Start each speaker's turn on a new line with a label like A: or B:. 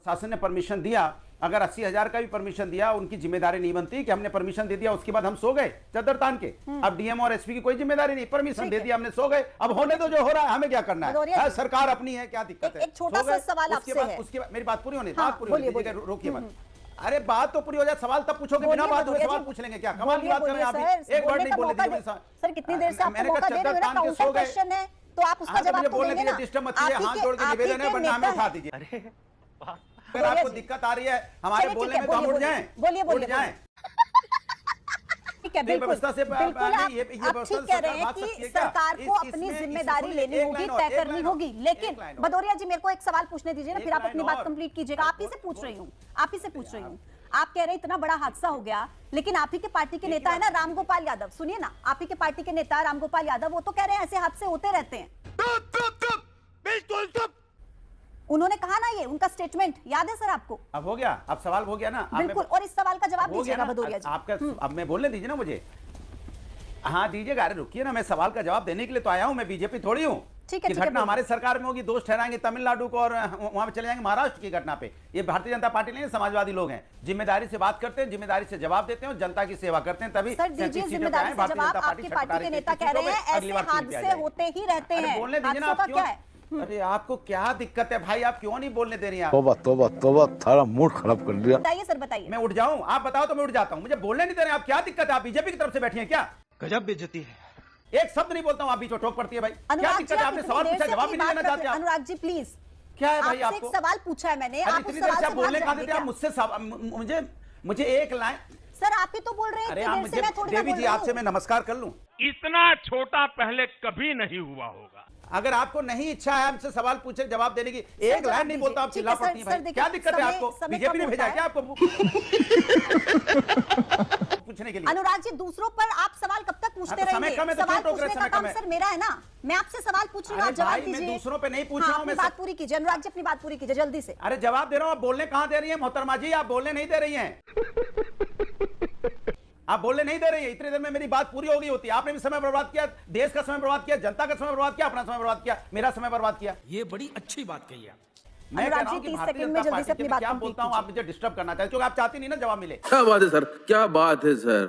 A: शासन ने परमिशन दिया, अगर 80,000 का भी परमिशन दिया, उनकी जिम्मेदारी नहीं बनती कि हमने परमिशन दे दिया उसके बाद हम सो गए चादर तान के। अब डीएम और एसपी की कोई जिम्मेदारी नहीं, परमिशन दे दिया हमने, सो गए, अब होने दो जो हो रहा है, हमें क्या करना है, सरकार अपनी है, क्या दिक्कत है।
B: एक छोटा सा सवाल आपसे है,
A: उसके बाद मेरी बात पूरी होने, बात पूरी होने, रोकिए मत। अरे बात तो पूरी हो जाए, सवाल तब पूछोगे, बिना बात हुए सवाल पूछ लेंगे क्या? कमाल की बात कर रहे हैं आप, एक वर्ड नहीं बोलने दीजिए।
B: सर कितनी देर से आपको मौका दे रहे हैं, काउंटर क्वेश्चन है तो आप उसका जवाब तो देंगे ना।
A: डिस्टर्ब मत कीजिए, हाथ जोड़ के निवेदन है, वरना हमें उठा दीजिए। अगर आपको दिक्कत आ रही है हमारे बोलने में, तो हम उठ जाएं, उठ जाएं।
B: ठीक है, बिल्कुल बिल्कुल आप ठीक कह रहे हैं कि सरकार को अपनी जिम्मेदारी लेनी होगी, तय करनी होगी। लेकिन भदौरिया जी, मेरे को एक सवाल पूछने दीजिए ना, फिर आप अपनी बात कंप्लीट कीजिएगा। आप ही से पूछ रही हूँ, आप ही से पूछ रही हूँ। आप कह रहे हैं इतना बड़ा हादसा हो गया, लेकिन आप ही के पार्टी के नेता है ना रामगोपाल यादव, सुनिए ना, आप ही के पार्टी के नेता रामगोपाल यादव, वो तो कह रहे हैं ऐसे हादसे होते रहते हैं। उन्होंने कहा ना, ये उनका स्टेटमेंट याद है सर आपको?
A: अब हो गया, अब सवाल हो गया ना।
B: बिल्कुल, और इस सवाल का जवाब दीजिएगा भदौरिया जी।
A: आपका अब मैं बोलने दीजिए ना मुझे। हाँ दीजिएगा, अरे रुकिए ना, मैं सवाल का जवाब देने के लिए तो आया हूँ, मैं बीजेपी थोड़ी हूँ।
B: ठीक है,
A: घटना हमारे सरकार में होगी, दोष ठहराएंगे तमिलनाडु को और वहां पे चले जाएंगे महाराष्ट्र की घटना पे। ये भारतीय जनता पार्टी नहीं, समाजवादी लोग हैं, जिम्मेदारी से बात करते हैं, जिम्मेदारी से जवाब देते हैं और जनता की सेवा करते हैं, तभी
B: सर दीजिए जिम्मेदारी से जवाब। आपकी पार्टी के नेता कह रहे हैं ऐसे हादसे होते ही रहते हैं,
A: बोलने दीजिए ना।
B: क्या है?
A: अरे आपको क्या दिक्कत है भाई, आप क्यों नहीं बोलने दे रही हैं?
C: तौबा तौबा तौबा, थारा मूड खराब कर दिया।
B: बताइए सर, बताइए।
A: मैं उठ जाऊं? आप बताओ तो मैं उठ जाता हूं, मुझे बोलने नहीं दे रहे हैं। आप क्या दिक्कत है? आप बीजेपी की तरफ से बैठी हैं क्या?
D: गजब बेइज्जती है।
A: एक शब्द नहीं बोलता हूं, आप बीच में टोक पड़ती है भाई। क्या दिक्कत है? आपने सवाल पूछा, जवाब भी नहीं देना चाहते आप।
B: अनुराग जी प्लीज,
A: क्या है भाई आपको?
B: एक सवाल पूछा है मैंने, आप
A: इतनी देर से बोलने कहां देते हैं आप मुझसे? मुझे एक लाइन।
B: सर आप ही तो बोल रहे हैं।
A: अरे आप मुझे, देवी जी आपसे मैं नमस्कार कर लूं?
E: इतना छोटा पहले कभी नहीं हुआ होगा।
A: अगर आपको नहीं इच्छा है हमसे सवाल पूछे जवाब देने की, एक लाइन नहीं बोलता आप चिल्ला पड़ती है भाई। क्या दिक्कत है आपको? बीजेपी ने भेजा क्या आपको पूछने के लिए?
B: अनुराग जी, दूसरों पर आप सवाल कब तक पूछते रहेंगे? सवाल पूछने का काम सर मेरा है ना, मैं आपसे सवाल पूछ रही हूँ, आप जवाब दीजिए।
A: मैं दूसरों पे नहीं पूछ रहा हूँ, मैं
B: बात पूरी कीजिए। अनुराग जी अपनी बात पूरी कीजिए जल्दी से।
A: अरे जवाब दे रहा हूँ, आप बोलने कहाँ दे रही है मोहतरमा जी? आप बोलने नहीं दे रही हैं, आप बोलने नहीं दे रही है। इतनी देर में मेरी बात पूरी हो गई होती। आपने भी समय बर्बाद किया, देश का समय बर्बाद किया, जनता का समय बर्बाद किया, अपना समय बर्बाद किया, मेरा समय बर्बाद किया।
D: ये बड़ी अच्छी बात कही है।
A: मैं कह रहा हूं कि भारतीय जनता पार्टी के क्या बोलता हूं, आप मुझे डिस्टर्ब करना चाहते, क्योंकि आप चाहती नहीं ना जवाब मिले।
C: क्या बात है सर, क्या बात है सर।